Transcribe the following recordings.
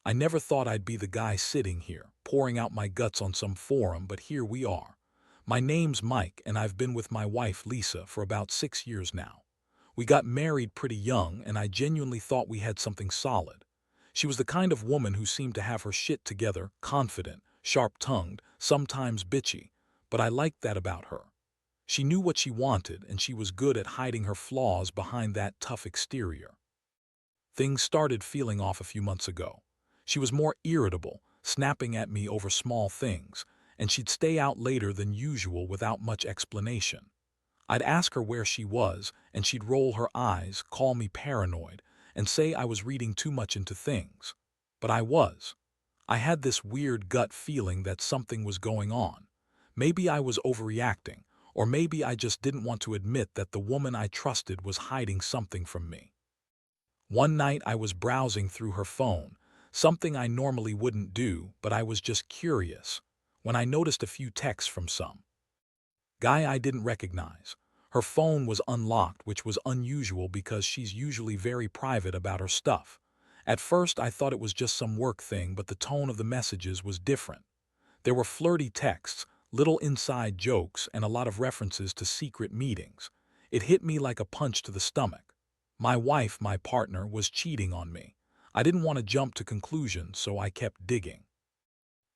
I never thought I'd be the guy sitting here, pouring out my guts on some forum, but here we are. My name's Mike, and I've been with my wife, Lisa, for about 6 years now. We got married pretty young, and I genuinely thought we had something solid. She was the kind of woman who seemed to have her shit together, confident, sharp-tongued, sometimes bitchy, but I liked that about her. She knew what she wanted, and she was good at hiding her flaws behind that tough exterior. Things started feeling off a few months ago. She was more irritable, snapping at me over small things, and she'd stay out later than usual without much explanation. I'd ask her where she was, and she'd roll her eyes, call me paranoid, and say I was reading too much into things. But I was. I had this weird gut feeling that something was going on. Maybe I was overreacting, or maybe I just didn't want to admit that the woman I trusted was hiding something from me. One night I was browsing through her phone, something I normally wouldn't do, but I was just curious, when I noticed a few texts from some guy I didn't recognize. Her phone was unlocked, which was unusual because she's usually very private about her stuff. At first I thought it was just some work thing, but the tone of the messages was different. There were flirty texts, little inside jokes, and a lot of references to secret meetings. It hit me like a punch to the stomach. My wife, my partner, was cheating on me. I didn't want to jump to conclusions, so I kept digging.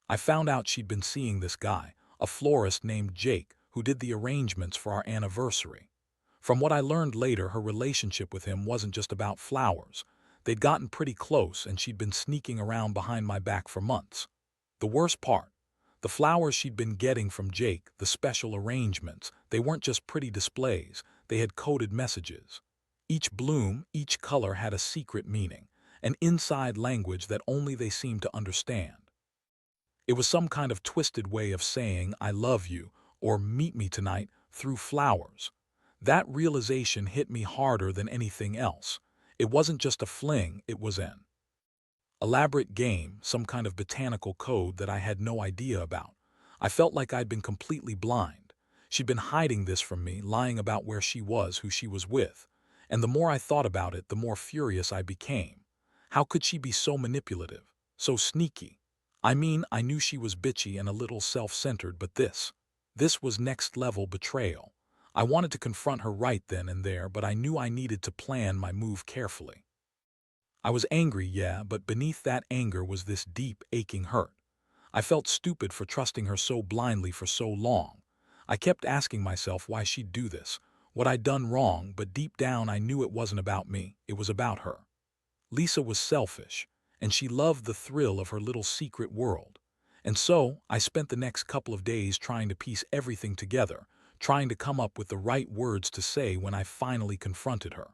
I found out she'd been seeing this guy, a florist named Jake, who did the arrangements for our anniversary. From what I learned later, her relationship with him wasn't just about flowers. They'd gotten pretty close, and she'd been sneaking around behind my back for months. The worst part, the flowers she'd been getting from Jake, the special arrangements, they weren't just pretty displays, they had coded messages. Each bloom, each color had a secret meaning, an inside language that only they seemed to understand. It was some kind of twisted way of saying, "I love you," or "meet me tonight," through flowers. That realization hit me harder than anything else. It wasn't just a fling, it was an elaborate game, some kind of botanical code that I had no idea about. I felt like I'd been completely blind. She'd been hiding this from me, lying about where she was, who she was with. And the more I thought about it, the more furious I became. How could she be so manipulative, so sneaky? I mean, I knew she was bitchy and a little self-centered, but this was next-level betrayal. I wanted to confront her right then and there, but I knew I needed to plan my move carefully. I was angry, yeah, but beneath that anger was this deep, aching hurt. I felt stupid for trusting her so blindly for so long. I kept asking myself why she'd do this, what I'd done wrong, but deep down I knew it wasn't about me, it was about her. Lisa was selfish, and she loved the thrill of her little secret world. And so, I spent the next couple of days trying to piece everything together, trying to come up with the right words to say when I finally confronted her.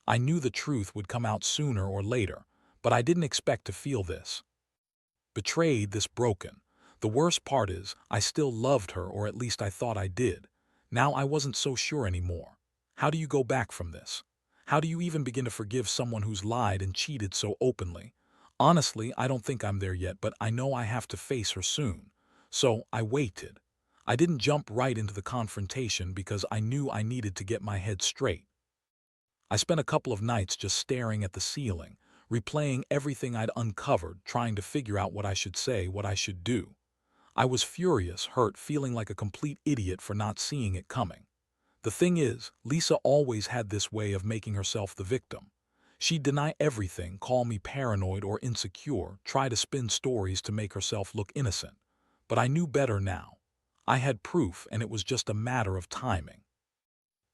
I knew the truth would come out sooner or later, but I didn't expect to feel this betrayed, this broken. The worst part is, I still loved her, or at least I thought I did. Now I wasn't so sure anymore. How do you go back from this? How do you even begin to forgive someone who's lied and cheated so openly? Honestly, I don't think I'm there yet, but I know I have to face her soon. So I waited. I didn't jump right into the confrontation because I knew I needed to get my head straight. I spent a couple of nights just staring at the ceiling, replaying everything I'd uncovered, trying to figure out what I should say, what I should do. I was furious, hurt, feeling like a complete idiot for not seeing it coming. The thing is, Lisa always had this way of making herself the victim. She'd deny everything, call me paranoid or insecure, try to spin stories to make herself look innocent. But I knew better now. I had proof, and it was just a matter of timing.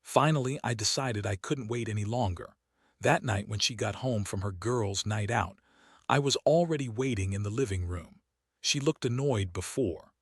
Finally, I decided I couldn't wait any longer. That night when she got home from her girls' night out, I was already waiting in the living room. She looked annoyed before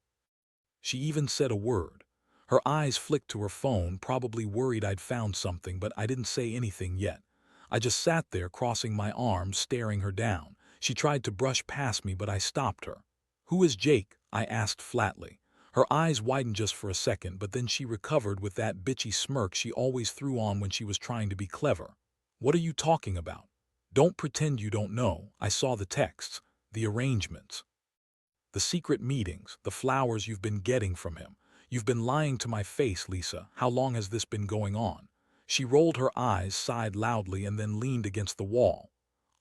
she even said a word. Her eyes flicked to her phone, probably worried I'd found something, but I didn't say anything yet. I just sat there, crossing my arms, staring her down. She tried to brush past me, but I stopped her. "Who is Jake?" I asked flatly. Her eyes widened just for a second, but then she recovered with that bitchy smirk she always threw on when she was trying to be clever. "What are you talking about? Don't pretend you don't know. I saw the texts, the arrangements, the secret meetings, the flowers you've been getting from him. You've been lying to my face, Lisa. How long has this been going on?" She rolled her eyes, sighed loudly, and then leaned against the wall.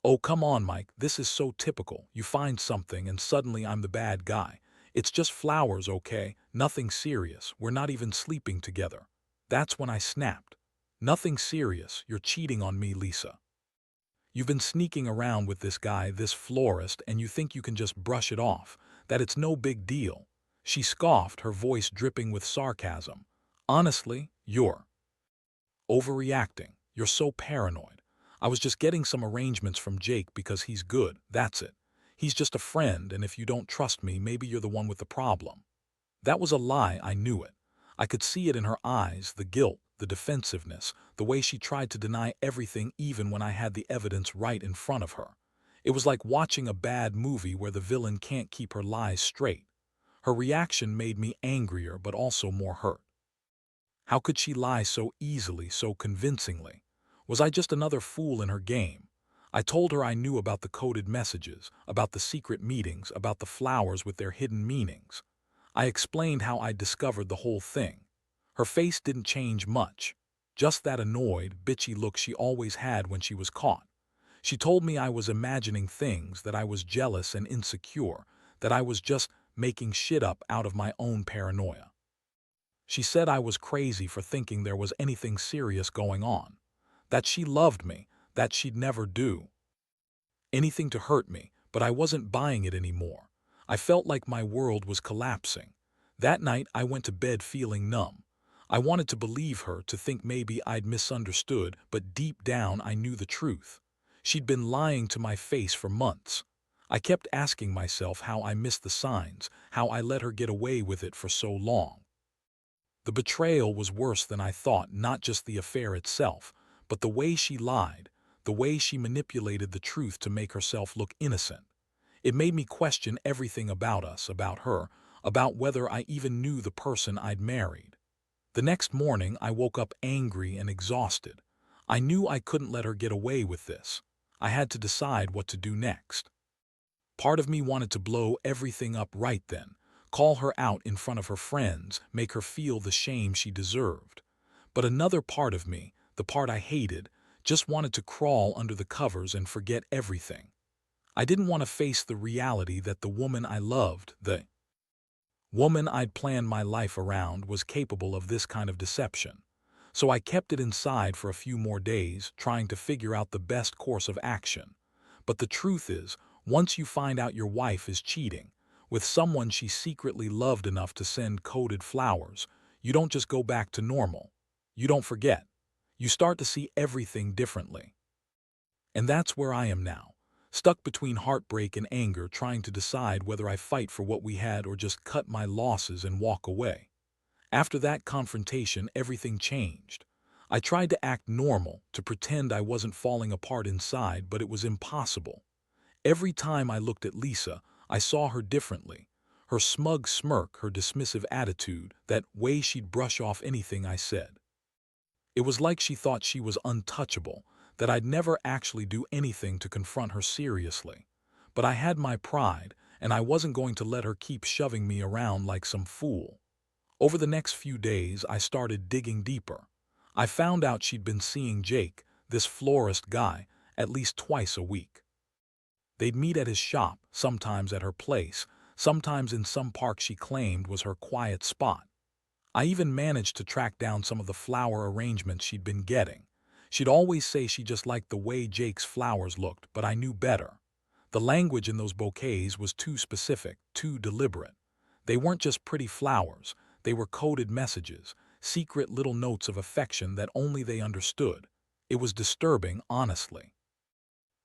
Oh, come on, Mike, this is so typical. You find something and suddenly I'm the bad guy. It's just flowers, okay? Nothing serious. We're not even sleeping together. That's when I snapped. Nothing serious. You're cheating on me, Lisa. You've been sneaking around with this guy, this florist, and you think you can just brush it off, that it's no big deal. She scoffed, her voice dripping with sarcasm. Honestly, you're overreacting. You're so paranoid. I was just getting some arrangements from Jake because he's good, that's it. He's just a friend, and if you don't trust me, maybe you're the one with the problem. That was a lie, I knew it. I could see it in her eyes, the guilt, the defensiveness, the way she tried to deny everything even when I had the evidence right in front of her. It was like watching a bad movie where the villain can't keep her lies straight. Her reaction made me angrier but also more hurt. How could she lie so easily, so convincingly? Was I just another fool in her game? I told her I knew about the coded messages, about the secret meetings, about the flowers with their hidden meanings. I explained how I'd discovered the whole thing. Her face didn't change much, just that annoyed, bitchy look she always had when she was caught. She told me I was imagining things, that I was jealous and insecure, that I was just making shit up out of my own paranoia. She said I was crazy for thinking there was anything serious going on, that she loved me, that she'd never do anything to hurt me, but I wasn't buying it anymore. I felt like my world was collapsing. That night I went to bed feeling numb. I wanted to believe her, to think maybe I'd misunderstood, but deep down I knew the truth. She'd been lying to my face for months. I kept asking myself how I missed the signs, how I let her get away with it for so long. The betrayal was worse than I thought, not just the affair itself, but the way she lied, the way she manipulated the truth to make herself look innocent. It made me question everything about us, about her, about whether I even knew the person I'd married. The next morning, I woke up angry and exhausted. I knew I couldn't let her get away with this. I had to decide what to do next. Part of me wanted to blow everything up right then, call her out in front of her friends, make her feel the shame she deserved. But another part of me, the part I hated, just wanted to crawl under the covers and forget everything. I didn't want to face the reality that the woman I loved, the woman I'd planned my life around, was capable of this kind of deception. So I kept it inside for a few more days, trying to figure out the best course of action. But the truth is, once you find out your wife is cheating with someone she secretly loved enough to send coded flowers, you don't just go back to normal. You don't forget. You start to see everything differently. And that's where I am now, stuck between heartbreak and anger, trying to decide whether I fight for what we had or just cut my losses and walk away. After that confrontation, everything changed. I tried to act normal, to pretend I wasn't falling apart inside, but it was impossible. Every time I looked at Lisa, I saw her differently. Her smug smirk, her dismissive attitude, that way she'd brush off anything I said. It was like she thought she was untouchable, that I'd never actually do anything to confront her seriously. But I had my pride, and I wasn't going to let her keep shoving me around like some fool. Over the next few days, I started digging deeper. I found out she'd been seeing Jake, this florist guy, at least twice a week. They'd meet at his shop, sometimes at her place, sometimes in some park she claimed was her quiet spot. I even managed to track down some of the flower arrangements she'd been getting. She'd always say she just liked the way Jake's flowers looked, but I knew better. The language in those bouquets was too specific, too deliberate. They weren't just pretty flowers, they were coded messages, secret little notes of affection that only they understood. It was disturbing, honestly.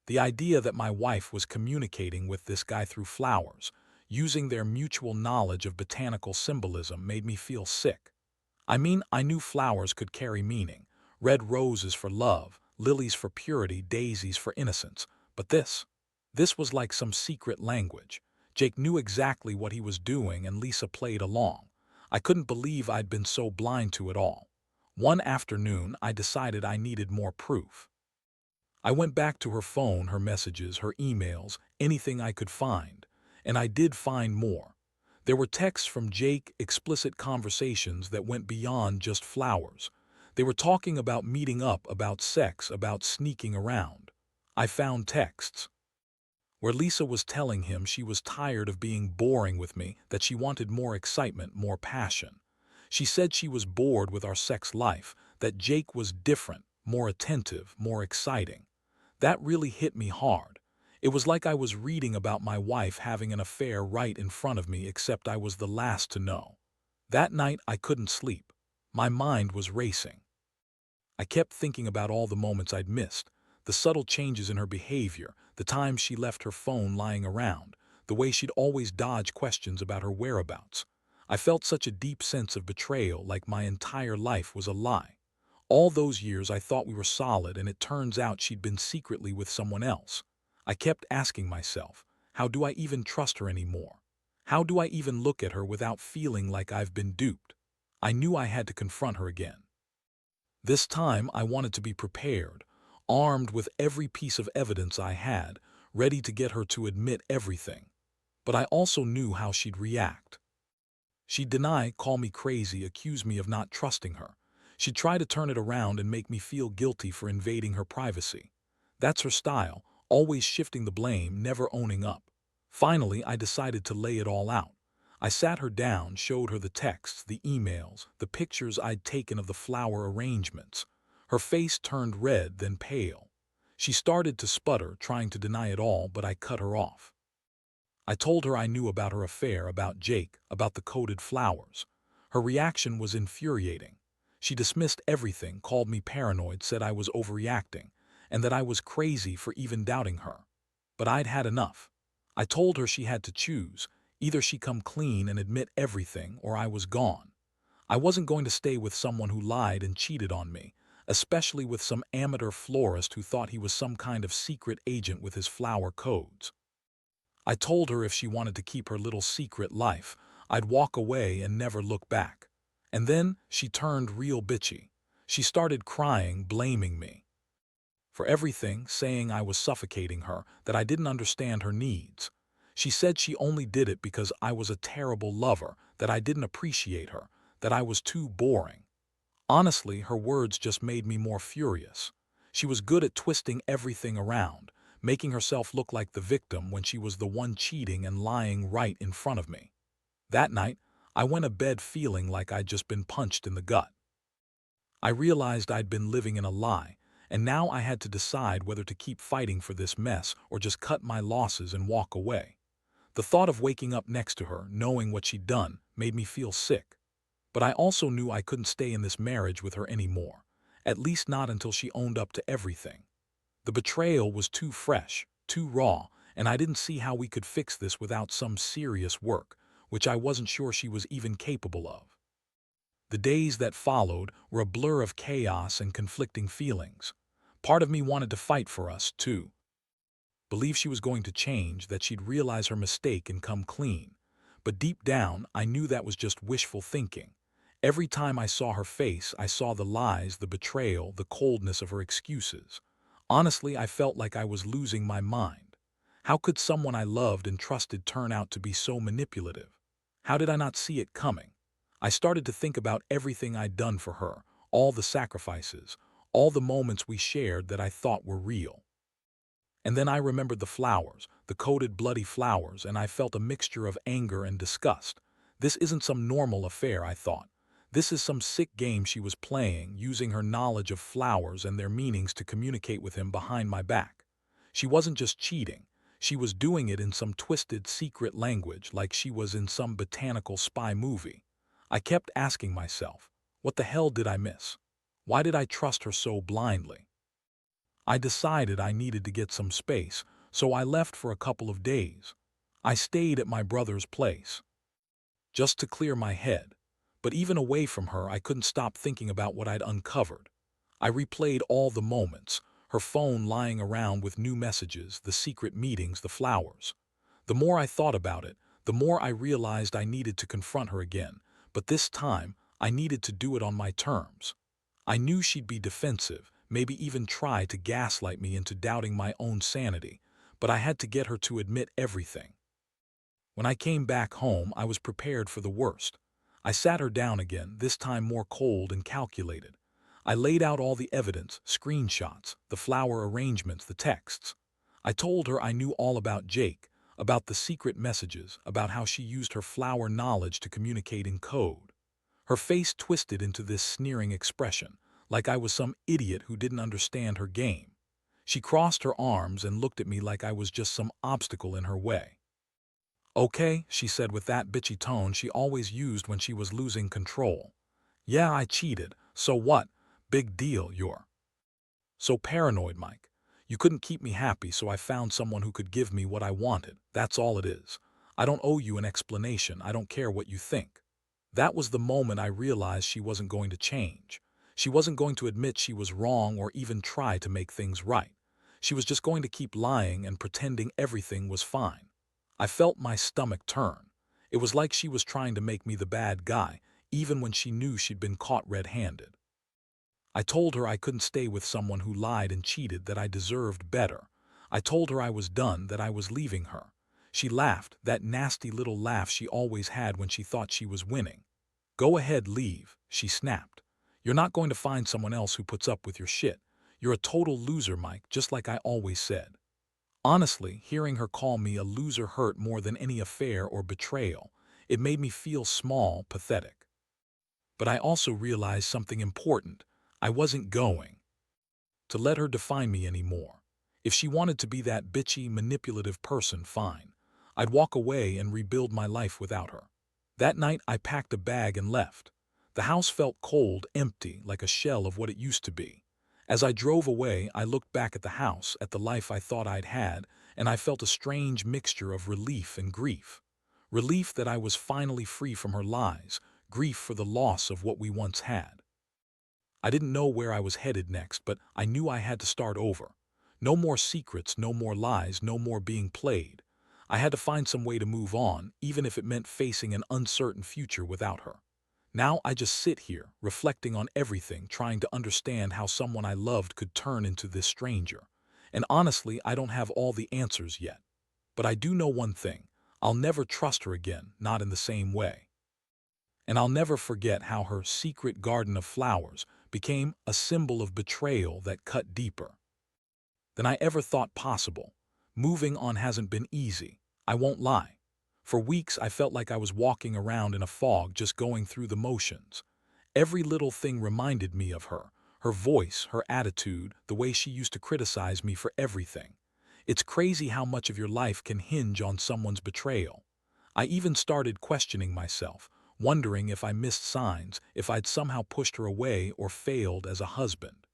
The idea that my wife was communicating with this guy through flowers, using their mutual knowledge of botanical symbolism, made me feel sick. I mean, I knew flowers could carry meaning. Red roses for love, lilies for purity, daisies for innocence. But this was like some secret language. Jake knew exactly what he was doing and Lisa played along. I couldn't believe I'd been so blind to it all. One afternoon, I decided I needed more proof. I went back to her phone, her messages, her emails, anything I could find. And I did find more. There were texts from Jake, explicit conversations that went beyond just flowers. They were talking about meeting up, about sex, about sneaking around. I found texts where Lisa was telling him she was tired of being boring with me, that she wanted more excitement, more passion. She said she was bored with our sex life, that Jake was different, more attentive, more exciting. That really hit me hard. It was like I was reading about my wife having an affair right in front of me, except I was the last to know. That night I couldn't sleep. My mind was racing. I kept thinking about all the moments I'd missed, the subtle changes in her behavior, the times she left her phone lying around, the way she'd always dodge questions about her whereabouts. I felt such a deep sense of betrayal, like my entire life was a lie. All those years I thought we were solid, and it turns out she'd been secretly with someone else. I kept asking myself, how do I even trust her anymore? How do I even look at her without feeling like I've been duped? I knew I had to confront her again. This time I wanted to be prepared, armed with every piece of evidence I had, ready to get her to admit everything. But I also knew how she'd react. She'd deny, call me crazy, accuse me of not trusting her. She'd try to turn it around and make me feel guilty for invading her privacy. That's her style, always shifting the blame, never owning up. Finally, I decided to lay it all out. I sat her down, showed her the texts, the emails, the pictures I'd taken of the flower arrangements. Her face turned red, then pale. She started to sputter, trying to deny it all, but I cut her off. I told her I knew about her affair, about Jake, about the coded flowers. Her reaction was infuriating. She dismissed everything, called me paranoid, said I was overreacting, and that I was crazy for even doubting her. But I'd had enough. I told her she had to choose. Either she come clean and admit everything, or I was gone. I wasn't going to stay with someone who lied and cheated on me, especially with some amateur florist who thought he was some kind of secret agent with his flower codes. I told her if she wanted to keep her little secret life, I'd walk away and never look back. And then she turned real bitchy. She started crying, blaming me for everything, saying I was suffocating her, that I didn't understand her needs. She said she only did it because I was a terrible lover, that I didn't appreciate her, that I was too boring. Honestly, her words just made me more furious. She was good at twisting everything around, making herself look like the victim when she was the one cheating and lying right in front of me. That night, I went to bed feeling like I'd just been punched in the gut. I realized I'd been living in a lie, and now I had to decide whether to keep fighting for this mess or just cut my losses and walk away. The thought of waking up next to her, knowing what she'd done, made me feel sick. But I also knew I couldn't stay in this marriage with her anymore, at least not until she owned up to everything. The betrayal was too fresh, too raw, and I didn't see how we could fix this without some serious work, which I wasn't sure she was even capable of. The days that followed were a blur of chaos and conflicting feelings. Part of me wanted to fight for us, too. Believe she was going to change, that she'd realize her mistake and come clean. But deep down, I knew that was just wishful thinking. Every time I saw her face, I saw the lies, the betrayal, the coldness of her excuses. Honestly, I felt like I was losing my mind. How could someone I loved and trusted turn out to be so manipulative? How did I not see it coming? I started to think about everything I'd done for her, all the sacrifices, all the moments we shared that I thought were real. And then I remembered the flowers, the coated bloody flowers, and I felt a mixture of anger and disgust. This isn't some normal affair, I thought. This is some sick game she was playing, using her knowledge of flowers and their meanings to communicate with him behind my back. She wasn't just cheating. She was doing it in some twisted secret language, like she was in some botanical spy movie. I kept asking myself, what the hell did I miss? Why did I trust her so blindly? I decided I needed to get some space, so I left for a couple of days. I stayed at my brother's place, just to clear my head. But even away from her, I couldn't stop thinking about what I'd uncovered. I replayed all the moments, her phone lying around with new messages, the secret meetings, the flowers. The more I thought about it, the more I realized I needed to confront her again, but this time I needed to do it on my terms. I knew she'd be defensive, maybe even try to gaslight me into doubting my own sanity, but I had to get her to admit everything. When I came back home, I was prepared for the worst. I sat her down again, this time more cold and calculated. I laid out all the evidence, screenshots, the flower arrangements, the texts. I told her I knew all about Jake, about the secret messages, about how she used her flower knowledge to communicate in code. Her face twisted into this sneering expression, like I was some idiot who didn't understand her game. She crossed her arms and looked at me like I was just some obstacle in her way. "Okay," she said with that bitchy tone she always used when she was losing control. "Yeah, I cheated. So what? Big deal, you're so paranoid, Mike. You couldn't keep me happy, so I found someone who could give me what I wanted. That's all it is. I don't owe you an explanation. I don't care what you think." That was the moment I realized she wasn't going to change. She wasn't going to admit she was wrong or even try to make things right. She was just going to keep lying and pretending everything was fine. I felt my stomach turn. It was like she was trying to make me the bad guy, even when she knew she'd been caught red-handed. I told her I couldn't stay with someone who lied and cheated, that I deserved better. I told her I was done, that I was leaving her. She laughed, that nasty little laugh she always had when she thought she was winning. "Go ahead, leave," she snapped. "You're not going to find someone else who puts up with your shit. You're a total loser, Mike, just like I always said." Honestly, hearing her call me a loser hurt more than any affair or betrayal. It made me feel small, pathetic. But I also realized something important. I wasn't going to let her define me anymore. If she wanted to be that bitchy, manipulative person, fine. I'd walk away and rebuild my life without her. That night, I packed a bag and left. The house felt cold, empty, like a shell of what it used to be. As I drove away, I looked back at the house, at the life I thought I'd had, and I felt a strange mixture of relief and grief. Relief that I was finally free from her lies, grief for the loss of what we once had. I didn't know where I was headed next, but I knew I had to start over. No more secrets, no more lies, no more being played. I had to find some way to move on, even if it meant facing an uncertain future without her. Now I just sit here, reflecting on everything, trying to understand how someone I loved could turn into this stranger. And honestly, I don't have all the answers yet. But I do know one thing. I'll never trust her again, not in the same way. And I'll never forget how her secret garden of flowers became a symbol of betrayal that cut deeper than I ever thought possible. Moving on hasn't been easy, I won't lie. For weeks I felt like I was walking around in a fog, just going through the motions. Every little thing reminded me of her, her voice, her attitude, the way she used to criticize me for everything. It's crazy how much of your life can hinge on someone's betrayal. I even started questioning myself, wondering if I missed signs, if I'd somehow pushed her away or failed as a husband.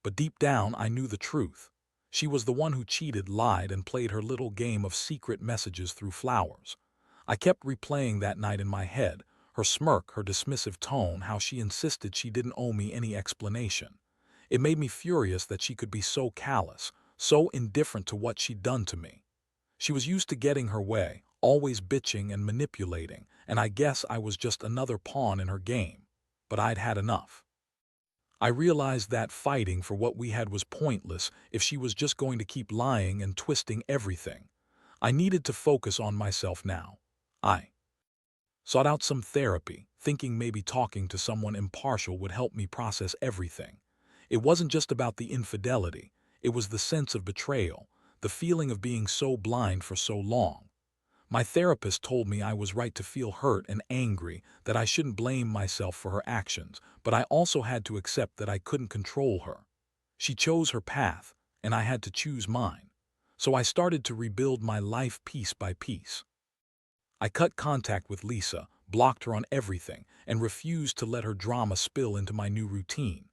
But deep down, I knew the truth. She was the one who cheated, lied, and played her little game of secret messages through flowers. I kept replaying that night in my head, her smirk, her dismissive tone, how she insisted she didn't owe me any explanation. It made me furious that she could be so callous, so indifferent to what she'd done to me. She was used to getting her way, always bitching and manipulating, and I guess I was just another pawn in her game. But I'd had enough. I realized that fighting for what we had was pointless if she was just going to keep lying and twisting everything. I needed to focus on myself now. I sought out some therapy, thinking maybe talking to someone impartial would help me process everything. It wasn't just about the infidelity, it was the sense of betrayal, the feeling of being so blind for so long. My therapist told me I was right to feel hurt and angry, that I shouldn't blame myself for her actions, but I also had to accept that I couldn't control her. She chose her path, and I had to choose mine. So I started to rebuild my life piece by piece. I cut contact with Lisa, blocked her on everything, and refused to let her drama spill into my new routine.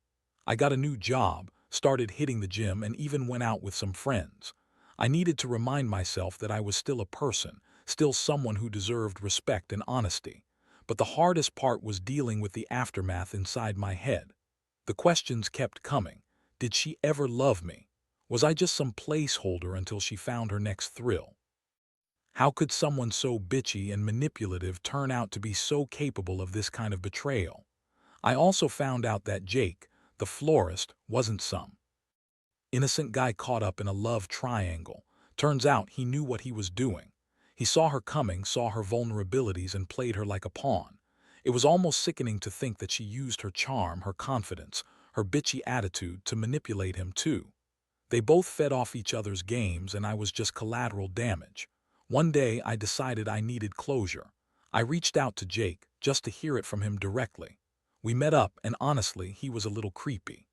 I got a new job, started hitting the gym, and even went out with some friends. I needed to remind myself that I was still a person, still someone who deserved respect and honesty. But the hardest part was dealing with the aftermath inside my head. The questions kept coming. Did she ever love me? Was I just some placeholder until she found her next thrill? How could someone so bitchy and manipulative turn out to be so capable of this kind of betrayal? I also found out that Jake, the florist, wasn't some innocent guy caught up in a love triangle. Turns out he knew what he was doing. He saw her coming, saw her vulnerabilities, and played her like a pawn. It was almost sickening to think that she used her charm, her confidence, her bitchy attitude to manipulate him too. They both fed off each other's games and I was just collateral damage. One day I decided I needed closure. I reached out to Jake just to hear it from him directly. We met up and honestly, he was a little creepy.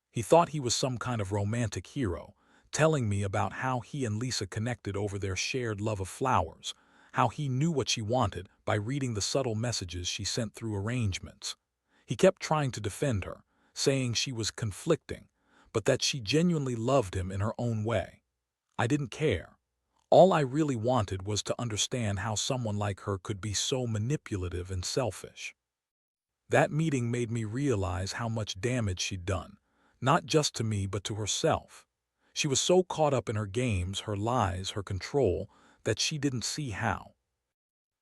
He thought he was some kind of romantic hero, telling me about how he and Lisa connected over their shared love of flowers, how he knew what she wanted by reading the subtle messages she sent through arrangements. He kept trying to defend her, saying she was conflicting, but that she genuinely loved him in her own way. I didn't care. All I really wanted was to understand how someone like her could be so manipulative and selfish. That meeting made me realize how much damage she'd done, not just to me but to herself. She was so caught up in her games, her lies, her control, that she didn't see how.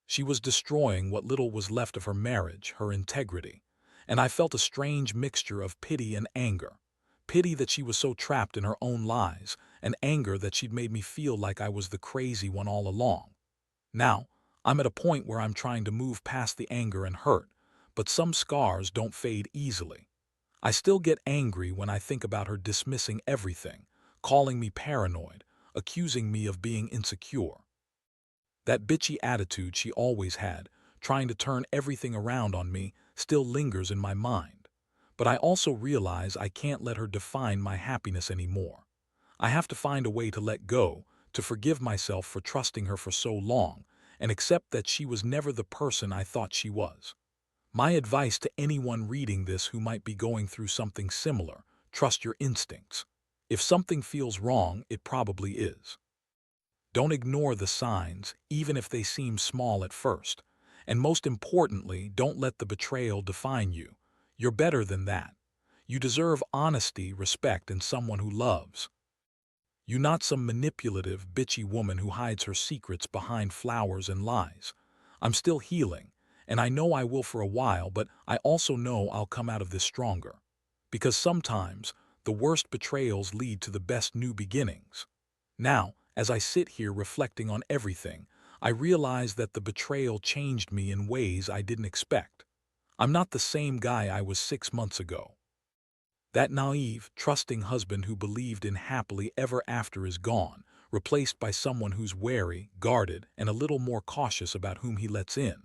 She was destroying what little was left of her marriage, her integrity, and I felt a strange mixture of pity and anger. Pity that she was so trapped in her own lies, and anger that she'd made me feel like I was the crazy one all along. Now, I'm at a point where I'm trying to move past the anger and hurt, but some scars don't fade easily. I still get angry when I think about her dismissing everything, calling me paranoid, accusing me of being insecure. That bitchy attitude she always had, trying to turn everything around on me, still lingers in my mind. But I also realize I can't let her define my happiness anymore. I have to find a way to let go, to forgive myself for trusting her for so long, and accept that she was never the person I thought she was. My advice to anyone reading this who might be going through something similar: trust your instincts. If something feels wrong, it probably is. Don't ignore the signs, even if they seem small at first. And most importantly, don't let the betrayal define you. You're better than that. You deserve honesty, respect, and someone who loves. You're not some manipulative, bitchy woman who hides her secrets behind flowers and lies. I'm still healing, and I know I will for a while, but I also know I'll come out of this stronger. Because sometimes, the worst betrayals lead to the best new beginnings. Now, as I sit here reflecting on everything, I realize that the betrayal changed me in ways I didn't expect. I'm not the same guy I was 6 months ago. That naive, trusting husband who believed in happily ever after is gone, replaced by someone who's wary, guarded, and a little more cautious about whom he lets in.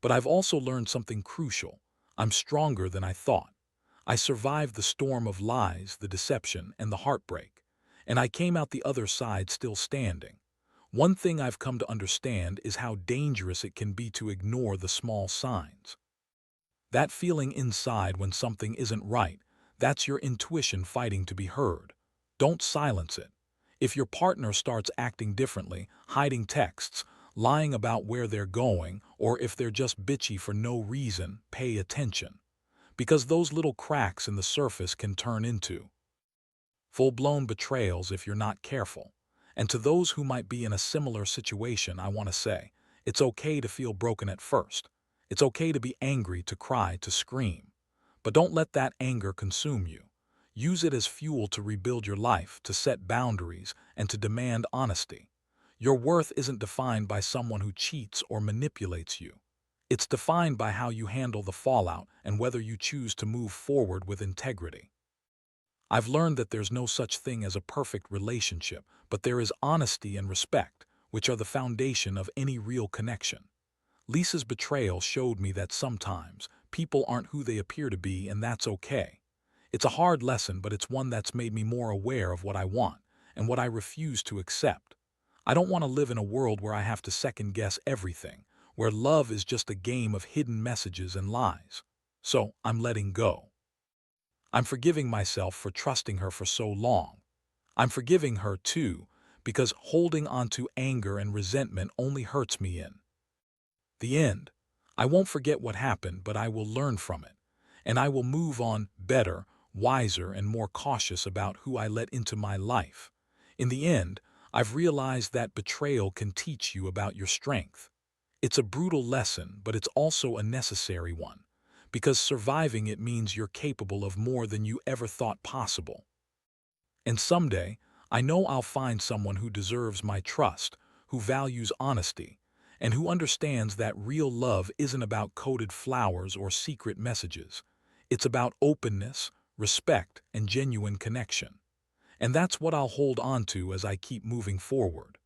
But I've also learned something crucial. I'm stronger than I thought. I survived the storm of lies, the deception, and the heartbreak. And I came out the other side still standing. One thing I've come to understand is how dangerous it can be to ignore the small signs. That feeling inside when something isn't right, that's your intuition fighting to be heard. Don't silence it. If your partner starts acting differently, hiding texts, lying about where they're going, or if they're just bitchy for no reason, pay attention. Because those little cracks in the surface can turn into full-blown betrayals if you're not careful. And to those who might be in a similar situation, I want to say, it's okay to feel broken at first. It's okay to be angry, to cry, to scream. But don't let that anger consume you. Use it as fuel to rebuild your life, to set boundaries, and to demand honesty. Your worth isn't defined by someone who cheats or manipulates you. It's defined by how you handle the fallout and whether you choose to move forward with integrity. I've learned that there's no such thing as a perfect relationship, but there is honesty and respect, which are the foundation of any real connection. Lisa's betrayal showed me that sometimes people aren't who they appear to be, and that's okay. It's a hard lesson, but it's one that's made me more aware of what I want and what I refuse to accept. I don't want to live in a world where I have to second-guess everything, where love is just a game of hidden messages and lies. So I'm letting go. I'm forgiving myself for trusting her for so long. I'm forgiving her too, because holding on to anger and resentment only hurts me in the end. I won't forget what happened, but I will learn from it. And I will move on better, wiser, and more cautious about who I let into my life. In the end, I've realized that betrayal can teach you about your strength. It's a brutal lesson, but it's also a necessary one, because surviving it means you're capable of more than you ever thought possible. And someday, I know I'll find someone who deserves my trust, who values honesty, and who understands that real love isn't about coded flowers or secret messages. It's about openness, respect, and genuine connection. And that's what I'll hold on to as I keep moving forward.